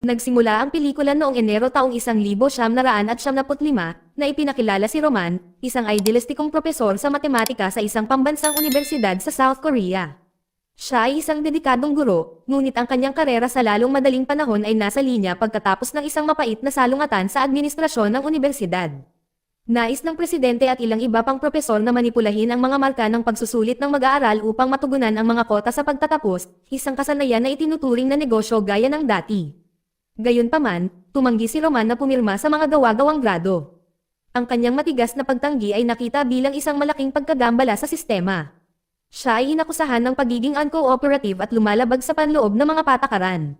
Nagsimula ang pelikula noong Enero taong 1975 na ipinakilala si Roman, isang idealistikong propesor sa matematika sa isang pambansang universidad sa South Korea. Siya ay isang dedikadong guro, ngunit ang kanyang karera sa lalong madaling panahon ay nasa linya pagkatapos ng isang mapait na salungatan sa administrasyon ng universidad. Nais ng presidente at ilang iba pang propesor na manipulahin ang mga marka ng pagsusulit ng mag-aaral upang matugunan ang mga kota sa pagtatapos, isang kasanayan na itinuturing na negosyo gaya ng dati. Gayunpaman, tumanggi si Roman na pumirma sa mga gawa-gawang grado. Ang kanyang matigas na pagtanggi ay nakita bilang isang malaking pagkagambala sa sistema. Siya ay inakusahan ng pagiging uncooperative at lumalabag sa panloob ng mga patakaran.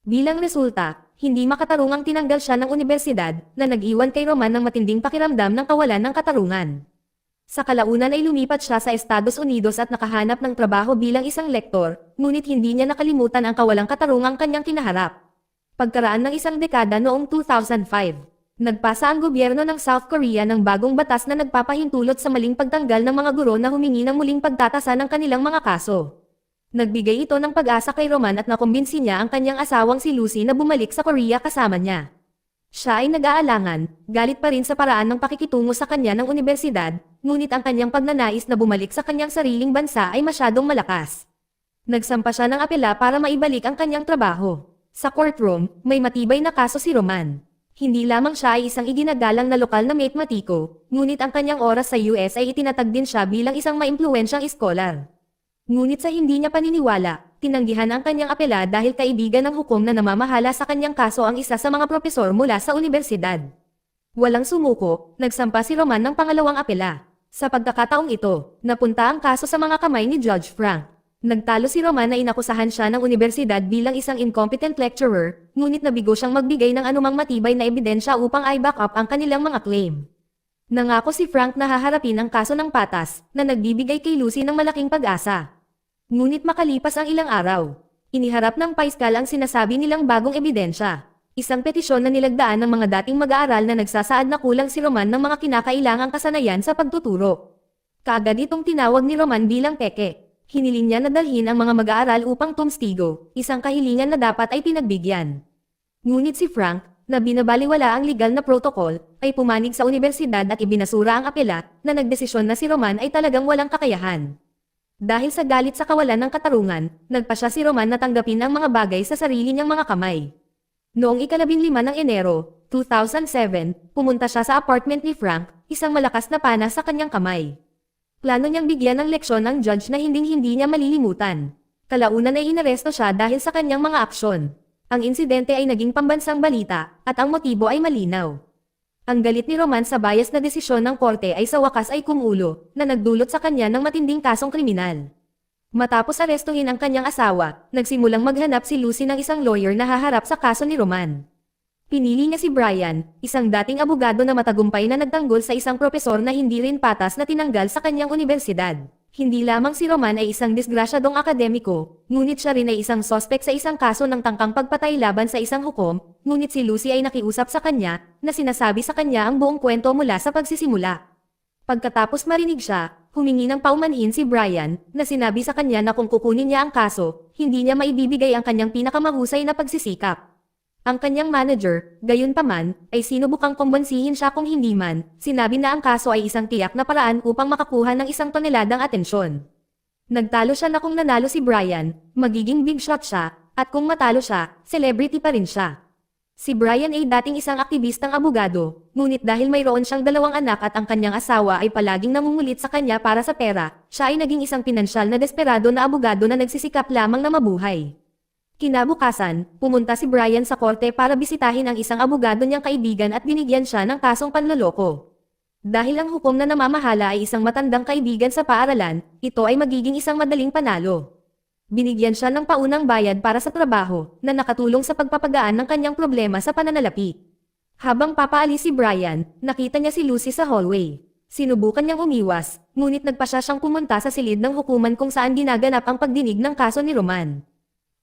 Bilang resulta, hindi makatarungang tinanggal siya ng universidad na nag-iwan kay Roman ng matinding pakiramdam ng kawalan ng katarungan. Sa kalaunan ay lumipat siya sa Estados Unidos at nakahanap ng trabaho bilang isang lektor, ngunit hindi niya nakalimutan ang kawalang katarungang kanyang kinaharap. Pagkaraan ng isang dekada noong 2005, nagpasa ang gobyerno ng South Korea ng bagong batas na nagpapahintulot sa maling pagtanggal ng mga guro na humingi ng muling pagtatasa ng kanilang mga kaso. Nagbigay ito ng pag-asa kay Roman at nakumbinsi niya ang kanyang asawang si Lucy na bumalik sa Korea kasama niya. Siya ay nag-aalangan, galit pa rin sa paraan ng pakikitungo sa kanya ng universidad, ngunit ang kanyang pagnanais na bumalik sa kanyang sariling bansa ay masyadong malakas. Nagsampa siya ng apela para maibalik ang kanyang trabaho. Sa courtroom, may matibay na kaso si Roman. Hindi lamang siya ay isang iginagalang na lokal na matematiko, ngunit ang kanyang oras sa US ay itinatag din siya bilang isang maimpluwensyang iskolar. Ngunit sa hindi niya paniniwala, tinanggihan ang kanyang apela dahil kaibigan ng hukom na namamahala sa kanyang kaso ang isa sa mga propesor mula sa universidad. Walang sumuko, nagsampa si Roman ng pangalawang apela. Sa pagkakataong ito, napunta ang kaso sa mga kamay ni Judge Frank. Nagtalo si Roman na inakusahan siya ng universidad bilang isang incompetent lecturer, ngunit nabigo siyang magbigay ng anumang matibay na ebidensya upang i-back up ang kanilang mga claim. Nangako si Frank na haharapin ang kaso ng patas, na nagbibigay kay Lucy ng malaking pag-asa. Ngunit makalipas ang ilang araw, iniharap ng paiskal ang sinasabi nilang bagong ebidensya. Isang petisyon na nilagdaan ng mga dating mag-aaral na nagsasaad na kulang si Roman ng mga kinakailangang kasanayan sa pagtuturo. Kaagad itong tinawag ni Roman bilang peke. Hiniling niya na dalhin ang mga mag-aaral upang tumstigo, isang kahilingan na dapat ay pinagbigyan. Ngunit si Frank, na binabaliwala ang legal na protocol, ay pumanig sa universidad at ibinasura ang apela, na nagdesisyon na si Roman ay talagang walang kakayahan. Dahil sa galit sa kawalan ng katarungan, nagpasya si Roman na tanggapin ang mga bagay sa sarili niyang mga kamay. Noong ika-15 ng Enero, 2007, pumunta siya sa apartment ni Frank, isang malakas na pana sa kanyang kamay. Plano niyang bigyan ng leksyon ang judge na hinding-hindi niya malilimutan. Kalaunan ay inaresto siya dahil sa kanyang mga aksyon. Ang insidente ay naging pambansang balita, at ang motibo ay malinaw. Ang galit ni Roman sa bias na desisyon ng korte ay sa wakas ay kumulo, na nagdulot sa kanya ng matinding kasong kriminal. Matapos arestuhin ang kanyang asawa, nagsimulang maghanap si Lucy ng isang lawyer na haharap sa kaso ni Roman. Pinili niya si Brian, isang dating abogado na matagumpay na nagtanggol sa isang propesor na hindi rin patas na tinanggal sa kanyang universidad. Hindi lamang si Roman ay isang disgrasyadong akademiko, ngunit siya rin ay isang sospek sa isang kaso ng tangkang pagpatay laban sa isang hukom, ngunit si Lucy ay nakiusap sa kanya, na sinasabi sa kanya ang buong kwento mula sa pagsisimula. Pagkatapos marinig siya, humingi ng paumanhin si Brian, na sinabi sa kanya na kung kukunin niya ang kaso, hindi niya maibibigay ang kanyang pinakamahusay na pagsisikap. Ang kanyang manager, gayunpaman, ay sinubukang kumbonsihin siya kung hindi man, sinabi na ang kaso ay isang tiyak na paraan upang makakuha ng 1 toneladang atensyon. Nagtalo siya na kung nanalo si Brian, magiging big shot siya, at kung matalo siya, celebrity pa rin siya. Si Brian ay dating isang aktivistang abogado, ngunit dahil mayroon siyang 2 anak at ang kanyang asawa ay palaging nangungulit sa kanya para sa pera, siya ay naging isang pinansyal na desperado na abogado na nagsisikap lamang na mabuhay. Kinabukasan, pumunta si Brian sa korte para bisitahin ang isang abogado niyang kaibigan at binigyan siya ng kasong panloloko. Dahil ang hukom na namamahala ay isang matandang kaibigan sa paaralan, ito ay magiging isang madaling panalo. Binigyan siya ng paunang bayad para sa trabaho, na nakatulong sa pagpapagaan ng kanyang problema sa pananalapi. Habang papaalis si Brian, nakita niya si Lucy sa hallway. Sinubukan niyang umiwas, ngunit nagpasya siyang pumunta sa silid ng hukuman kung saan ginaganap ang pagdinig ng kaso ni Roman.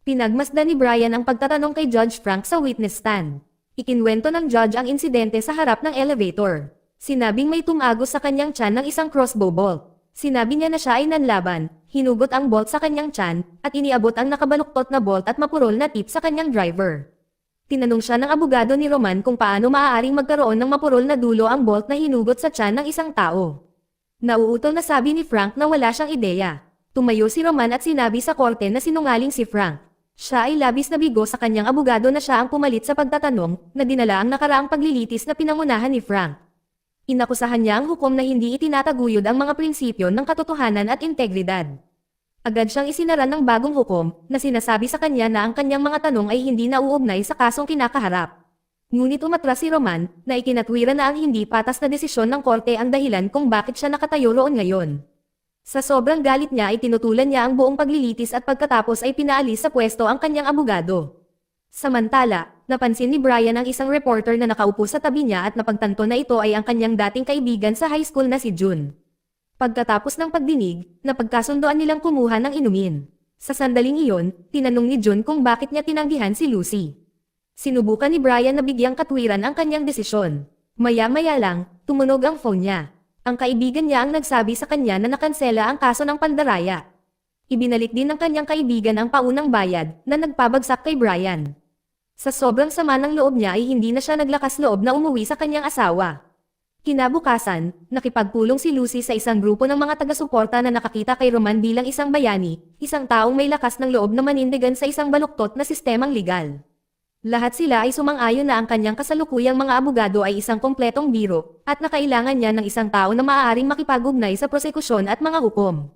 Pinagmasdan ni Brian ang pagtatanong kay Judge Frank sa witness stand. Ikinwento ng judge ang insidente sa harap ng elevator. Sinabing may tumagos sa kanyang tiyan ng isang crossbow bolt. Sinabi niya na siya ay nanlaban, hinugot ang bolt sa kanyang tiyan, at iniabot ang nakabaluktot na bolt at mapurol na tip sa kanyang driver. Tinanong siya ng abogado ni Roman kung paano maaaring magkaroon ng mapurol na dulo ang bolt na hinugot sa tiyan ng isang tao. Nauutol na sabi ni Frank na wala siyang ideya. Tumayo si Roman at sinabi sa korte na sinungaling si Frank. Siya ay labis na bigo sa kanyang abogado na siya ang pumalit sa pagtatanong, na dinala ang nakaraang paglilitis na pinangunahan ni Frank. Inakusahan niya ang hukom na hindi itinataguyod ang mga prinsipyo ng katotohanan at integridad. Agad siyang isinara ng bagong hukom, na sinasabi sa kanya na ang kanyang mga tanong ay hindi nauugnay sa kasong kinakaharap. Ngunit umatras si Roman, na ikinatwiran na ang hindi patas na desisyon ng korte ang dahilan kung bakit siya nakatayo roon ngayon. Sa sobrang galit niya ay tinutulan niya ang buong paglilitis at pagkatapos ay pinaalis sa pwesto ang kanyang abogado. Samantala, napansin ni Brian ang isang reporter na nakaupo sa tabi niya at napagtanto na ito ay ang kanyang dating kaibigan sa high school na si June. Pagkatapos ng pagdinig, napagkasundoan nilang kumuha ng inumin. Sa sandaling iyon, tinanong ni June kung bakit niya tinanggihan si Lucy. Sinubukan ni Brian na bigyang katwiran ang kanyang desisyon. Maya-maya lang, tumunog ang phone niya. Ang kaibigan niya ang nagsabi sa kanya na nakansela ang kaso ng pandaraya. Ibinalik din ng kanyang kaibigan ang paunang bayad na nagpabagsak kay Brian. Sa sobrang sama ng loob niya ay hindi na siya naglakas loob na umuwi sa kanyang asawa. Kinabukasan, nakipagpulong si Lucy sa isang grupo ng mga taga-suporta na nakakita kay Roman bilang isang bayani, isang taong may lakas ng loob na manindigan sa isang baluktot na sistemang legal. Lahat sila ay sumang-ayon na ang kanyang kasalukuyang mga abogado ay isang kompletong biro, at na kailangan niya ng isang tao na maaaring makipag-ugnay sa prosekusyon at mga hukom.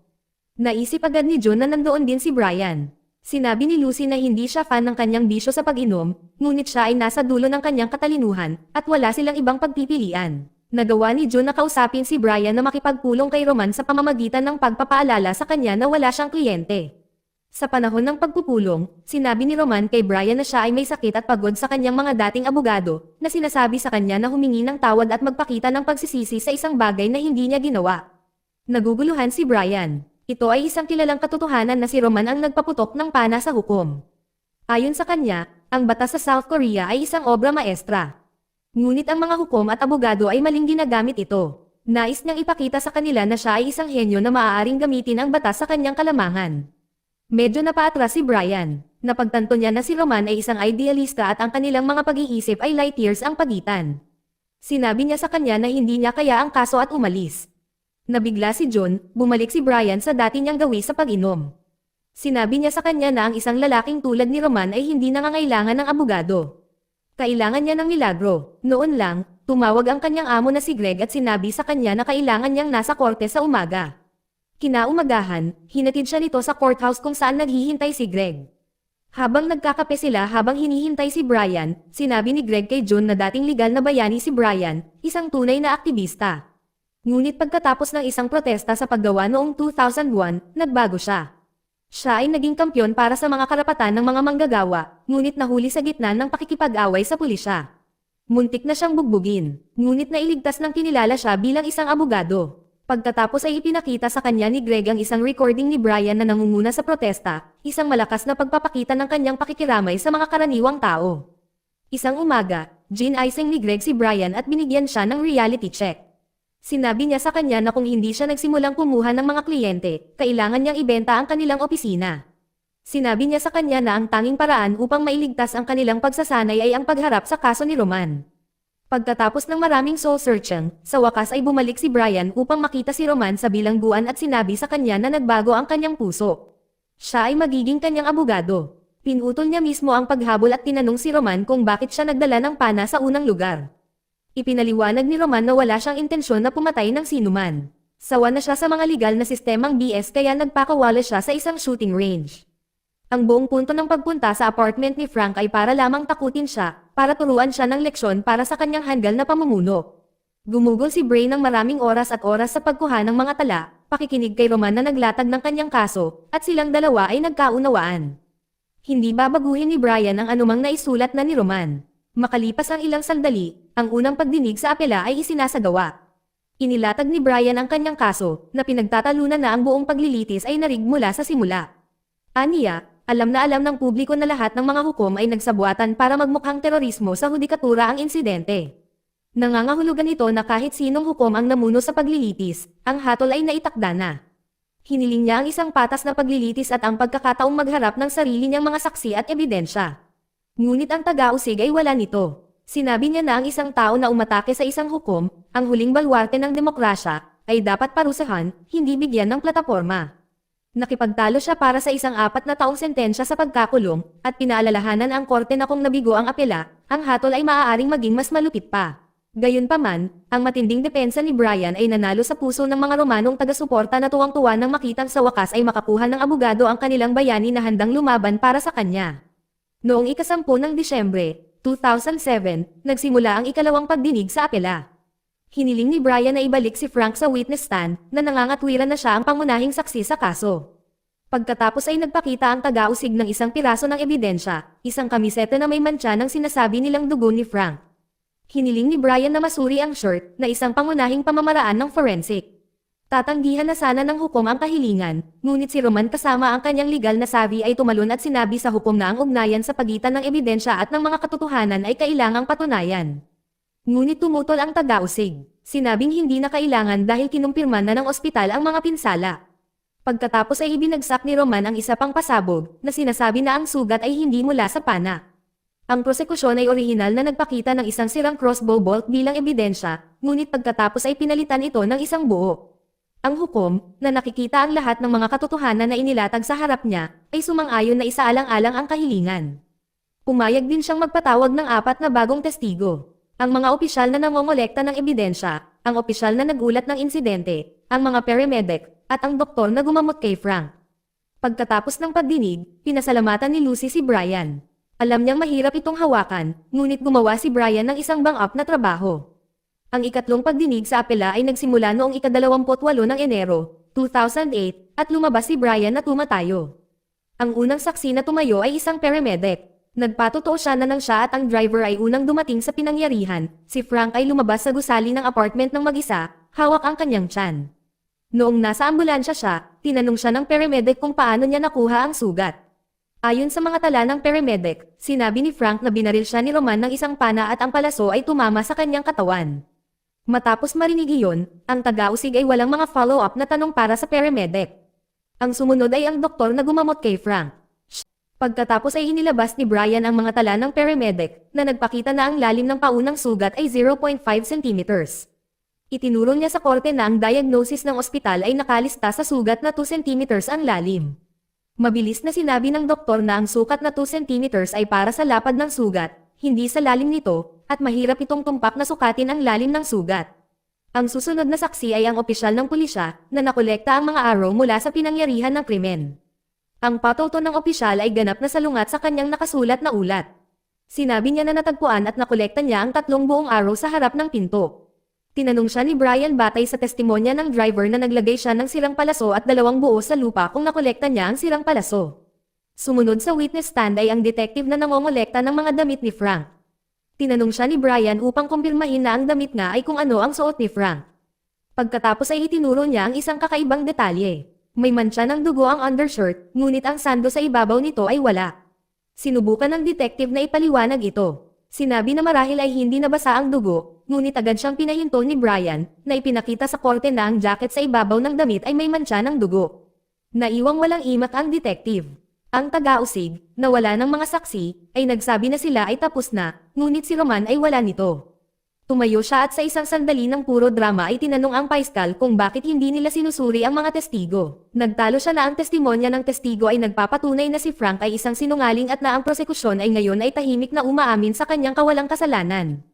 Naisip agad ni John na nandoon din si Brian. Sinabi ni Lucy na hindi siya fan ng kanyang bisyo sa pag-inom, ngunit siya ay nasa dulo ng kanyang katalinuhan, at wala silang ibang pagpipilian. Nagawa ni John na kausapin si Brian na makipagpulong kay Roman sa pamamagitan ng pagpapaalala sa kanya na wala siyang kliyente. Sa panahon ng pagpupulong, sinabi ni Roman kay Brian na siya ay may sakit at pagod sa kanyang mga dating abogado, na sinasabi sa kanya na humingi ng tawad at magpakita ng pagsisisi sa isang bagay na hindi niya ginawa. Naguguluhan si Brian. Ito ay isang kilalang katotohanan na si Roman ang nagpaputok ng pana sa hukom. Ayon sa kanya, ang batas sa South Korea ay isang obra maestra. Ngunit ang mga hukom at abogado ay maling ginagamit ito. Nais niyang ipakita sa kanila na siya ay isang henyo na maaaring gamitin ang batas sa kanyang kalamangan. Medyo napaatras si Brian. Napagtanto niya na si Roman ay isang idealista at ang kanilang mga pag-iisip ay light years ang pagitan. Sinabi niya sa kanya na hindi niya kaya ang kaso at umalis. Nabigla si John, bumalik si Brian sa dati niyang gawi sa pag-inom. Sinabi niya sa kanya na ang isang lalaking tulad ni Roman ay hindi nangangailangan ng abogado. Kailangan niya ng milagro. Noon lang, tumawag ang kanyang amo na si Greg at sinabi sa kanya na kailangan niyang nasa korte sa umaga. Kinaumagahan, hinatid siya nito sa courthouse kung saan naghihintay si Greg. Habang nagkakape sila habang hinihintay si Brian, sinabi ni Greg kay John na dating legal na bayani si Brian, isang tunay na aktivista. Ngunit pagkatapos ng isang protesta sa paggawa noong 2001, nagbago siya. Siya ay naging kampyon para sa mga karapatan ng mga manggagawa, ngunit nahuli sa gitna ng pakikipag-away sa pulisya. Muntik na siyang bugbugin, ngunit nailigtas ng kinilala siya bilang isang abogado. Pagkatapos ay ipinakita sa kanya ni Greg ang isang recording ni Brian na nangunguna sa protesta, isang malakas na pagpapakita ng kanyang pakikiramay sa mga karaniwang tao. Isang umaga, ginising ni Greg si Brian at binigyan siya ng reality check. Sinabi niya sa kanya na kung hindi siya nagsimulang kumuha ng mga kliyente, kailangan niyang ibenta ang kanilang opisina. Sinabi niya sa kanya na ang tanging paraan upang mailigtas ang kanilang pagsasanay ay ang pagharap sa kaso ni Roman. Pagkatapos ng maraming soul-searching, sa wakas ay bumalik si Brian upang makita si Roman sa bilangguan at sinabi sa kanya na nagbago ang kanyang puso. Siya ay magiging kanyang abogado. Pinutol niya mismo ang paghabol at tinanong si Roman kung bakit siya nagdala ng pana sa unang lugar. Ipinaliwanag ni Roman na wala siyang intensyon na pumatay ng sinuman. Sawa na siya sa mga legal na sistemang BS kaya nagpakawala siya sa isang shooting range. Ang buong punto ng pagpunta sa apartment ni Frank ay para lamang takutin siya, para turuan siya ng leksyon para sa kanyang handgal na pamumuno. Gumugol si Bray ng maraming oras at oras sa pagkuha ng mga tala, pakikinig kay Roman na naglatag ng kanyang kaso, at silang dalawa ay nagkaunawaan. Hindi babaguhin ni Brian ang anumang naisulat na ni Roman. Makalipas ang ilang sandali, ang unang pagdinig sa apela ay isinasagawa. Inilatag ni Brian ang kanyang kaso, na pinagtatalunan na ang buong paglilitis ay narig mula sa simula. Aniya, alam na alam ng publiko na lahat ng mga hukom ay nagsabuatan para magmukhang terorismo sa hudikatura ang insidente. Nangangahulugan ito na kahit sinong hukom ang namuno sa paglilitis, ang hatol ay naitakda na. Hiniling niya ang isang patas na paglilitis at ang pagkakataong magharap ng sarili niyang mga saksi at ebidensya. Ngunit ang taga-usig ay wala nito. Sinabi niya na ang isang tao na umatake sa isang hukom, ang huling baluarte ng demokrasya, ay dapat parusahan, hindi bigyan ng plataporma. Nakipagtalo siya para sa isang 4 na taong sentensya sa pagkakulong, at pinaalalahanan ang korte na kung nabigo ang apela, ang hatol ay maaaring maging mas malupit pa. Gayunpaman, ang matinding depensa ni Brian ay nanalo sa puso ng mga Romanong taga-suporta na tuwang-tuwa nang makitang sa wakas ay makakuha ng abogado ang kanilang bayani na handang lumaban para sa kanya. Noong ika-10 ng Disyembre, 2007, nagsimula ang ikalawang pagdinig sa apela. Hiniling ni Brian na ibalik si Frank sa witness stand na nangangatwiran na siya ang pangunahing saksi sa kaso. Pagkatapos ay nagpakita ang taga-usig ng isang piraso ng ebidensya, isang kamiseta na may mantsa ng sinasabi nilang dugo ni Frank. Hiniling ni Brian na masuri ang shirt na isang pangunahing pamamaraan ng forensic. Tatanggihan na sana ng hukom ang kahilingan, ngunit si Roman kasama ang kanyang legal na sabi ay tumalon at sinabi sa hukom na ang ugnayan sa pagitan ng ebidensya at ng mga katotohanan ay kailangang patunayan. Ngunit tumutol ang taga-usig. Sinabing hindi na kailangan dahil kinumpirman na ng ospital ang mga pinsala. Pagkatapos ay ibinagsak ni Roman ang isa pang pasabog na sinasabi na ang sugat ay hindi mula sa pana. Ang prosekusyon ay orihinal na nagpakita ng isang sirang crossbow bolt bilang ebidensya, ngunit pagkatapos ay pinalitan ito ng isang buo. Ang hukom, na nakikita ang lahat ng mga katotohanan na inilatag sa harap niya, ay sumang-ayon na isaalang-alang ang kahilingan. Pumayag din siyang magpatawag ng 4 na bagong testigo. Ang mga opisyal na nangongolekta ng ebidensya, ang opisyal na nagulat ng insidente, ang mga paramedic, at ang doktor na gumamot kay Frank. Pagkatapos ng pagdinig, pinasalamatan ni Lucy si Brian. Alam niyang mahirap itong hawakan, ngunit gumawa si Brian ng isang bang-up na trabaho. Ang ikatlong pagdinig sa apela ay nagsimula noong ika-28 ng Enero, 2008, at lumabas si Brian na tumatayo. Ang unang saksi na tumayo ay isang paramedic. Nagpatotoo siya na nang siya at ang driver ay unang dumating sa pinangyarihan, si Frank ay lumabas sa gusali ng apartment ng mag-isa, hawak ang kanyang tiyan. Noong nasa ambulansya siya, tinanong siya ng paramedic kung paano niya nakuha ang sugat. Ayon sa mga tala ng paramedic, sinabi ni Frank na binaril siya ni Roman ng isang pana at ang palaso ay tumama sa kanyang katawan. Matapos marinig iyon, ang taga-usig ay walang mga follow-up na tanong para sa paramedic. Ang sumunod ay ang doktor na gumamot kay Frank. Pagkatapos ay inilabas ni Brian ang mga tala ng paramedic na nagpakita na ang lalim ng paunang sugat ay 0.5 cm. Itinuro niya sa korte na ang diagnosis ng ospital ay nakalista sa sugat na 2 cm ang lalim. Mabilis na sinabi ng doktor na ang sukat na 2 cm ay para sa lapad ng sugat, hindi sa lalim nito, at mahirap itong tumpak na sukatin ang lalim ng sugat. Ang susunod na saksi ay ang opisyal ng pulisya na nakolekta ang mga arrow mula sa pinangyarihan ng krimen. Ang patoto ng opisyal ay ganap na salungat sa kanyang nakasulat na ulat. Sinabi niya na natagpuan at nakolekta niya ang 3 buong arrow sa harap ng pinto. Tinanong siya ni Brian batay sa testimonya ng driver na naglagay siya ng sirang palaso at 2 buo sa lupa kung nakolekta niya ang sirang palaso. Sumunod sa witness stand ay ang detective na nangongolekta ng mga damit ni Frank. Tinanong siya ni Brian upang kumpirmahin na ang damit nga ay kung ano ang suot ni Frank. Pagkatapos ay itinuro niya ang isang kakaibang detalye. May mantsa ng dugo ang undershirt, ngunit ang sando sa ibabaw nito ay wala. Sinubukan ng detective na ipaliwanag ito. Sinabi na marahil ay hindi nabasa ang dugo, ngunit agad siyang pinahinto ni Brian, na ipinakita sa korte na ang jacket sa ibabaw ng damit ay may mantsa ng dugo. Naiwang walang imak ang detective. Ang taga-usig, na wala ng mga saksi, ay nagsabi na sila ay tapos na, ngunit si Roman ay wala nito. Tumayo siya at sa isang sandali ng puro drama ay tinanong ang paiskal kung bakit hindi nila sinusuri ang mga testigo. Nagtalo siya na ang testimonya ng testigo ay nagpapatunay na si Frank ay isang sinungaling at na ang prosekusyon ay ngayon ay tahimik na umaamin sa kanyang kawalang kasalanan.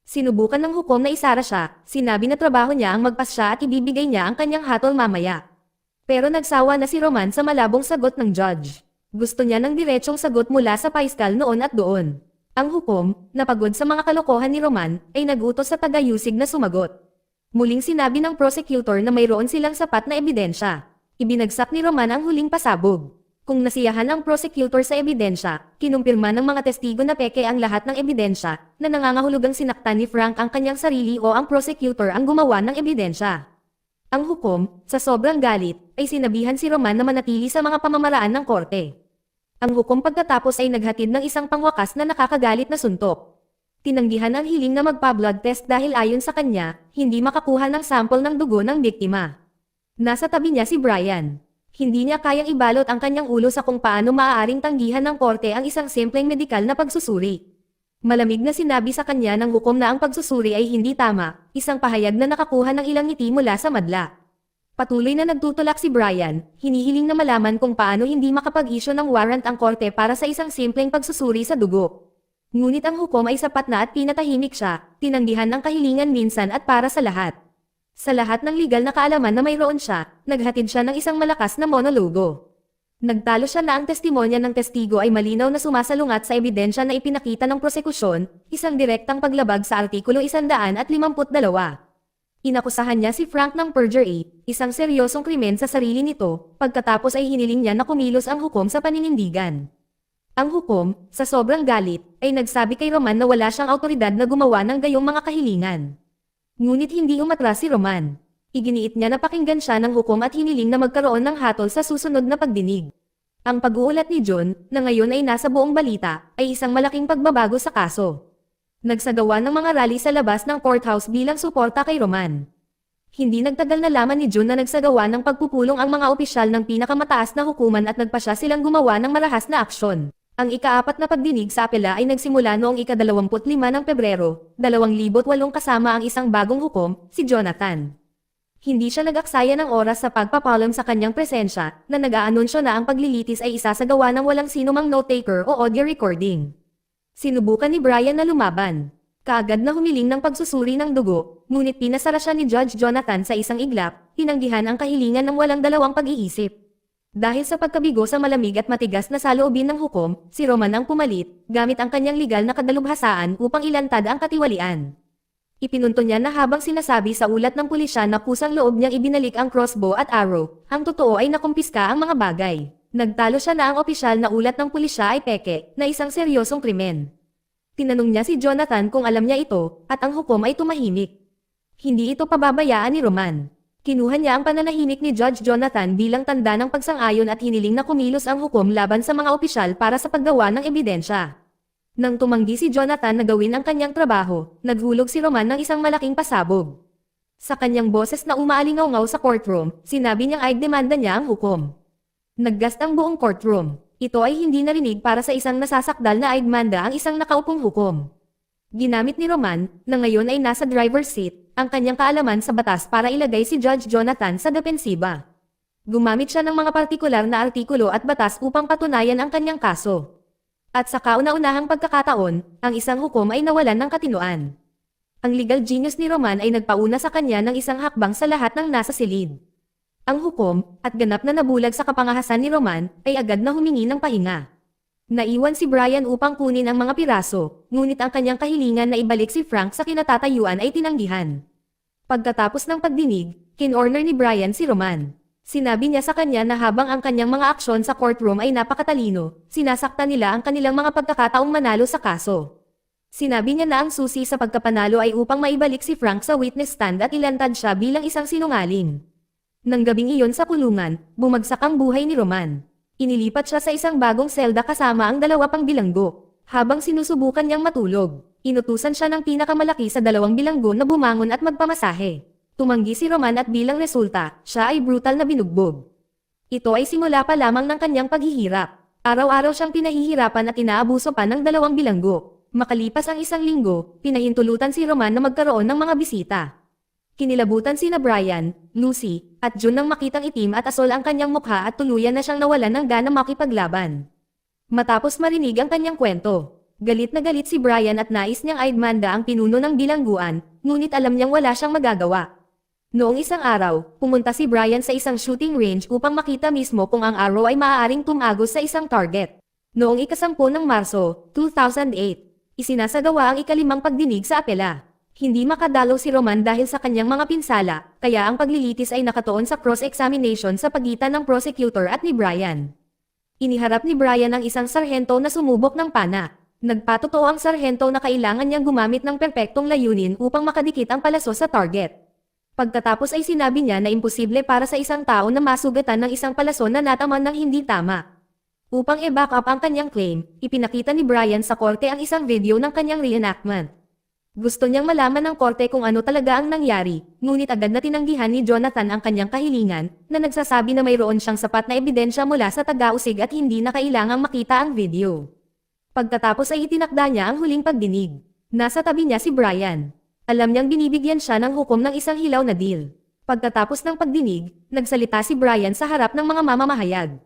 Sinubukan ng hukom na isara siya, sinabi na trabaho niya ang magpas siya at ibibigay niya ang kanyang hatol mamaya. Pero nagsawa na si Roman sa malabong sagot ng judge. Gusto niya ng diretsong sagot mula sa paiskal noon at doon. Ang hukom, napagod sa mga kalokohan ni Roman, ay nagutos sa taga-usig na sumagot. Muling sinabi ng prosecutor na mayroon silang sapat na ebidensya. Ibinagsak ni Roman ang huling pasabog. Kung nasiyahan ang prosecutor sa ebidensya, kinumpirma ng mga testigo na peke ang lahat ng ebidensya, na nangangahulugang sinaktan ni Frank ang kanyang sarili o ang prosecutor ang gumawa ng ebidensya. Ang hukom, sa sobrang galit, ay sinabihan si Roman na manatili sa mga pamamaraan ng korte. Ang hukom pagkatapos ay naghatid ng isang pangwakas na nakakagalit na suntok. Tinanggihan ang hiling na magpa-blood test dahil ayon sa kanya, hindi makakuha ng sample ng dugo ng biktima. Nasa tabi niya si Brian. Hindi niya kayang ibalot ang kanyang ulo sa kung paano maaaring tanggihan ng korte ang isang simpleng medikal na pagsusuri. Malamig na sinabi sa kanya ng hukom na ang pagsusuri ay hindi tama, isang pahayag na nakakuha ng ilang ngiti mula sa madla. Patuloy na nagtutulak si Brian, hinihiling na malaman kung paano hindi makapag-isyo ng warrant ang korte para sa isang simpleng pagsusuri sa dugo. Ngunit ang hukom ay sapat na at pinatahimik siya, tinanggihan ng kahilingan minsan at para sa lahat. Sa lahat ng legal na kaalaman na mayroon siya, naghatid siya ng isang malakas na monologo. Nagtalo siya na ang testimonya ng testigo ay malinaw na sumasalungat sa ebidensya na ipinakita ng prosekusyon, isang direktang paglabag sa Artikulo 152. Inakusahan niya si Frank ng perjury, isang seryosong krimen sa sarili nito, pagkatapos ay hiniling niya na kumilos ang hukom sa paninindigan. Ang hukom, sa sobrang galit, ay nagsabi kay Roman na wala siyang awtoridad na gumawa ng gayong mga kahilingan. Ngunit hindi umatras si Roman. Iginiit niya na pakinggan siya ng hukom at hiniling na magkaroon ng hatol sa susunod na pagdinig. Ang pag-uulat ni John, na ngayon ay nasa buong balita, ay isang malaking pagbabago sa kaso. Nagsagawa ng mga rally sa labas ng courthouse bilang suporta kay Roman. Hindi nagtagal na laman ni John na nagsagawa ng pagpupulong ang mga opisyal ng pinakamataas na hukuman at nagpasya silang gumawa ng marahas na aksyon. Ang ika-4 na pagdinig sa apela ay nagsimula noong ika-25 ng Pebrero, 2008 kasama ang isang bagong hukom, si Jonathan. Hindi siya nag-aksaya ng oras sa pagpapalam sa kanyang presensya, na nag-aanunsyo na ang paglilitis ay isasagawa ng walang sinumang note-taker o audio recording. Sinubukan ni Brian na lumaban. Kaagad na humiling ng pagsusuri ng dugo, ngunit pinasara siya ni Judge Jonathan sa isang iglap, tinanggihan ang kahilingan ng walang dalawang pag-iisip. Dahil sa pagkabigo sa malamig at matigas na saloobin ng hukom, si Roman ang pumalit, gamit ang kanyang legal na kadalubhasaan upang ilantad ang katiwalian. Ipinunto niya na habang sinasabi sa ulat ng pulisya na kusang loob niyang ibinalik ang crossbow at arrow, ang totoo ay nakumpiska ang mga bagay. Nagtalo siya na ang opisyal na ulat ng pulisya ay peke, na isang seryosong krimen. Tinanong niya si Jonathan kung alam niya ito, at ang hukom ay tumahimik. Hindi ito pababayaan ni Roman. Kinuha niya ang pananahimik ni Judge Jonathan bilang tanda ng pagsang-ayon at hiniling na kumilos ang hukom laban sa mga opisyal para sa paggawa ng ebidensya. Nang tumanggi si Jonathan na gawin ang kanyang trabaho, naghulog si Roman ng isang malaking pasabog. Sa kanyang boses na umaalingaw-ngaw sa courtroom, sinabi niyang ay demanda niya ang hukom. Naggast ang buong courtroom. Ito ay hindi narinig para sa isang nasasakdal na aigmanda ang isang nakaupong hukom. Ginamit ni Roman, na ngayon ay nasa driver's seat, ang kanyang kaalaman sa batas para ilagay si Judge Jonathan sa depensiba. Gumamit siya ng mga partikular na artikulo at batas upang patunayan ang kanyang kaso. At sa kauna-unahang pagkakataon, ang isang hukom ay nawalan ng katinoan. Ang legal genius ni Roman ay nagpauna sa kanya ng isang hakbang sa lahat ng nasa silid. Ang hukom, at ganap na nabulag sa kapangahasan ni Roman, ay agad na humingi ng pahinga. Naiwan si Brian upang kunin ang mga piraso, ngunit ang kanyang kahilingan na ibalik si Frank sa kinatatayuan ay tinanggihan. Pagkatapos ng pagdinig, kinorner ni Brian si Roman. Sinabi niya sa kanya na habang ang kanyang mga aksyon sa courtroom ay napakatalino, sinasaktan nila ang kanilang mga pagkakataong manalo sa kaso. Sinabi niya na ang susi sa pagkapanalo ay upang maibalik si Frank sa witness stand at ilantad siya bilang isang sinungaling. Nang gabing iyon sa kulungan, bumagsak ang buhay ni Roman. Inilipat siya sa isang bagong selda kasama ang 2 pang bilanggo. Habang sinusubukan niyang matulog, inutusan siya ng pinakamalaki sa 2 bilanggo na bumangon at magpamasahe. Tumanggi si Roman at bilang resulta, siya ay brutal na binugbog. Ito ay simula pa lamang ng kanyang paghihirap. Araw-araw siyang pinahihirapan at inaabuso pa ng 2 bilanggo. Makalipas ang 1 linggo, pinahintulutan si Roman na magkaroon ng mga bisita. Kinilabutan sina Brian, Lucy, at June nang makitang itim at asol ang kanyang mukha at tuluyan na siyang nawalan ng gana makipaglaban. Matapos marinig ang kanyang kwento, galit na galit si Brian at nais niyang aidmanda ang pinuno ng bilangguan, ngunit alam niyang wala siyang magagawa. Noong isang araw, pumunta si Brian sa isang shooting range upang makita mismo kung ang arrow ay maaaring tumagos sa isang target. Noong ika-10 ng Marso, 2008, isinasagawa ang ika-5 pagdinig sa apela. Hindi makadalaw si Roman dahil sa kanyang mga pinsala, kaya ang paglilitis ay nakatuon sa cross-examination sa pagitan ng prosecutor at ni Brian. Iniharap ni Brian ang isang sarhento na sumubok ng pana. Nagpatotoo ang sarhento na kailangan niyang gumamit ng perpektong layunin upang makadikit ang palaso sa target. Pagkatapos ay sinabi niya na imposible para sa isang tao na masugatan ng isang palaso na nataman ng hindi tama. Upang i-back up ang kanyang claim, ipinakita ni Brian sa korte ang isang video ng kanyang reenactment. Gusto niyang malaman ng korte kung ano talaga ang nangyari, ngunit agad na tinanggihan ni Jonathan ang kanyang kahilingan, na nagsasabi na mayroon siyang sapat na ebidensya mula sa taga-usig at hindi na kailangang makita ang video. Pagkatapos ay itinakda niya ang huling pagdinig. Nasa tabi niya si Brian. Alam niyang binibigyan siya ng hukom ng isang hilaw na deal. Pagkatapos ng pagdinig, nagsalita si Brian sa harap ng mga mamamahayag.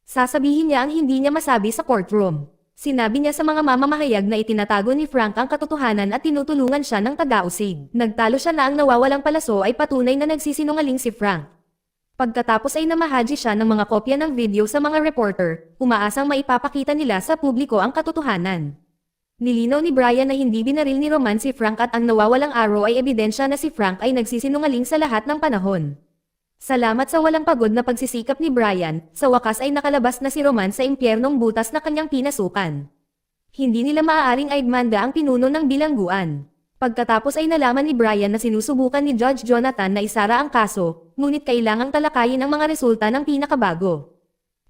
Sasabihin niya ang hindi niya masabi sa courtroom. Sinabi niya sa mga mamamahayag na itinatago ni Frank ang katotohanan at tinutulungan siya ng taga-usig. Nagtalo siya na ang nawawalang palaso ay patunay na nagsisinungaling si Frank. Pagkatapos ay namahaji siya ng mga kopya ng video sa mga reporter, umaasang maipapakita nila sa publiko ang katotohanan. Nilinaw ni Brian na hindi binaril ni Roman si Frank at ang nawawalang araw ay ebidensya na si Frank ay nagsisinungaling sa lahat ng panahon. Salamat sa walang pagod na pagsisikap ni Brian, sa wakas ay nakalabas na si Roman sa impyernong butas na kanyang pinasukan. Hindi nila maaaring aigmanda ang pinuno ng bilangguan. Pagkatapos ay nalaman ni Brian na sinusubukan ni Judge Jonathan na isara ang kaso, ngunit kailangang talakayin ang mga resulta ng pinakabago.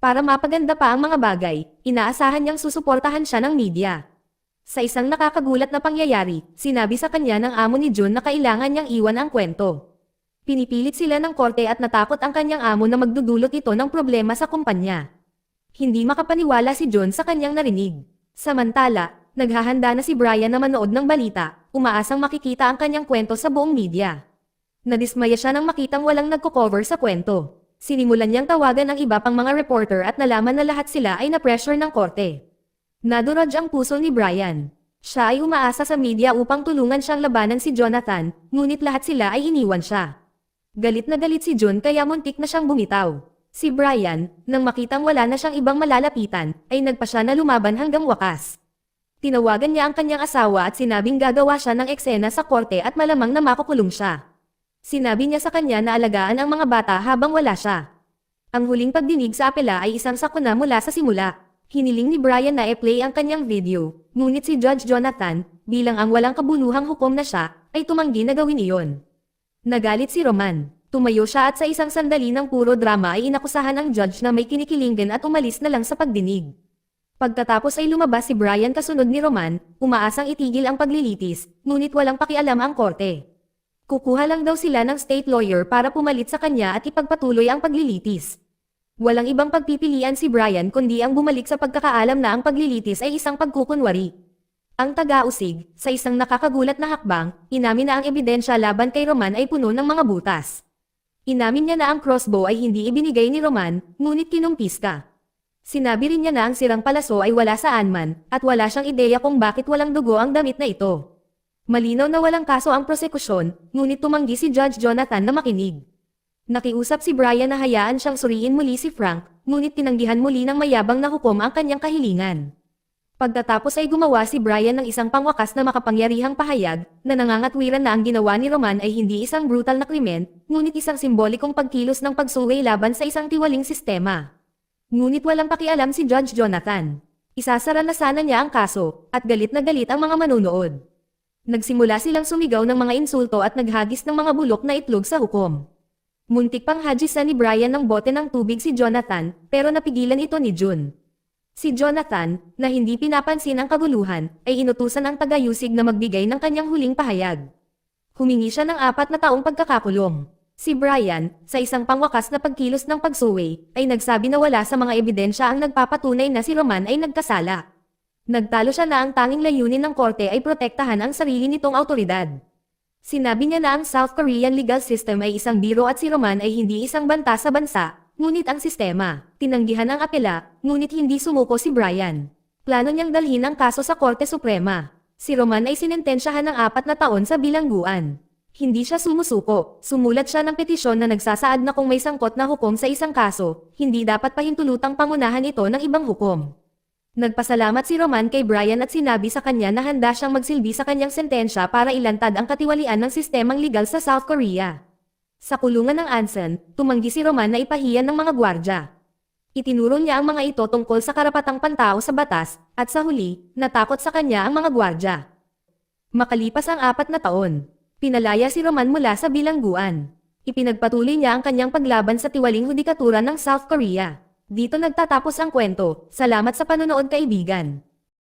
Para mapaganda pa ang mga bagay, inaasahan niyang susuportahan siya ng media. Sa isang nakakagulat na pangyayari, sinabi sa kanya ng amo ni June na kailangan niyang iwan ang kwento. Pinipilit sila ng korte at natakot ang kanyang amo na magdudulot ito ng problema sa kumpanya. Hindi makapaniwala si John sa kanyang narinig. Samantala, naghahanda na si Brian na manood ng balita, umaasang makikita ang kanyang kwento sa buong media. Nadismaya siya nang makitang walang nagko-cover sa kwento. Sinimulan niyang tawagan ang iba pang mga reporter at nalaman na lahat sila ay na-pressure ng korte. Nadurog ang puso ni Brian. Siya ay umaasa sa media upang tulungan siyang labanan si Jonathan, ngunit lahat sila ay iniwan siya. Galit na galit si June kaya muntik na siyang bumitaw. Si Brian, nang makitang wala na siyang ibang malalapitan, ay nagpa siya na lumaban hanggang wakas. Tinawagan niya ang kanyang asawa at sinabing gagawa siya ng eksena sa korte at malamang na makukulong siya. Sinabi niya sa kanya na alagaan ang mga bata habang wala siya. Ang huling pagdinig sa apela ay isang sakuna mula sa simula. Hiniling ni Brian na e-play ang kanyang video, ngunit si Judge Jonathan, bilang ang walang kabuluhang hukom na siya, ay tumanggi na gawin iyon. Nagalit si Roman. Tumayo siya at sa isang sandali ng puro drama ay inakusahan ang judge na may kinikiling din at umalis na lang sa pagdinig. Pagkatapos ay lumabas si Brian kasunod ni Roman, umaasang itigil ang paglilitis, ngunit walang pakialam ang korte. Kukuha lang daw sila ng state lawyer para pumalit sa kanya at ipagpatuloy ang paglilitis. Walang ibang pagpipilian si Brian kundi ang bumalik sa pagkakaalam na ang paglilitis ay isang pagkukunwari. Ang taga-usig, sa isang nakakagulat na hakbang, inamin na ang ebidensya laban kay Roman ay puno ng mga butas. Inamin niya na ang crossbow ay hindi ibinigay ni Roman, ngunit kinumpiska. Sinabi rin niya na ang sirang palaso ay wala saan man, at wala siyang ideya kung bakit walang dugo ang damit na ito. Malinaw na walang kaso ang prosekusyon, ngunit tumanggi si Judge Jonathan na makinig. Nakiusap si Brian na hayaan siyang suriin muli si Frank, ngunit tinanggihan muli ng mayabang na hukom ang kanyang kahilingan. Pagkatapos ay gumawa si Brian ng isang pangwakas na makapangyarihang pahayag, na nangangatwiran na ang ginawa ni Roman ay hindi isang brutal na krimen, ngunit isang simbolikong pagkilos ng pagsuway laban sa isang tiwaling sistema. Ngunit walang pakialam si Judge Jonathan. Isasara na sana niya ang kaso, at galit na galit ang mga manunood. Nagsimula silang sumigaw ng mga insulto at naghagis ng mga bulok na itlog sa hukom. Muntik pang hajisan ni Brian ng bote ng tubig si Jonathan, pero napigilan ito ni June. Si Jonathan, na hindi pinapansin ang kaguluhan, ay inutusan ang taga-usig na magbigay ng kanyang huling pahayag. Humingi siya ng 4 na taong pagkakakulong. Si Brian, sa isang pangwakas na pagkilos ng pagsuway, ay nagsabi na wala sa mga ebidensya ang nagpapatunay na si Roman ay nagkasala. Nagtalo siya na ang tanging layunin ng korte ay protektahan ang sarili nitong awtoridad. Sinabi niya na ang South Korean legal system ay isang biro at si Roman ay hindi isang banta sa bansa, ngunit ang sistema. Tinanggihan ang apela, ngunit hindi sumuko si Brian. Plano niyang dalhin ang kaso sa Korte Suprema. Si Roman ay sinentensyahan ng 4 na taon sa bilangguan. Hindi siya sumusuko. Sumulat siya ng petisyon na nagsasaad na kung may sangkot na hukom sa isang kaso, hindi dapat pahintulutang pangunahan ito ng ibang hukom. Nagpasalamat si Roman kay Brian at sinabi sa kanya na handa siyang magsilbi sa kanyang sentensya para ilantad ang katiwalian ng sistemang legal sa South Korea. Sa kulungan ng Anson, tumanggi si Roman na ipahiyan ng mga gwardya. Itinuro niya ang mga ito tungkol sa karapatang pantao sa batas, at sa huli, natakot sa kanya ang mga gwardya. Makalipas ang 4 na taon, pinalaya si Roman mula sa bilangguan. Ipinagpatuloy niya ang kanyang paglaban sa tiwaling hudikatura ng South Korea. Dito nagtatapos ang kwento. Salamat sa panonood kaibigan.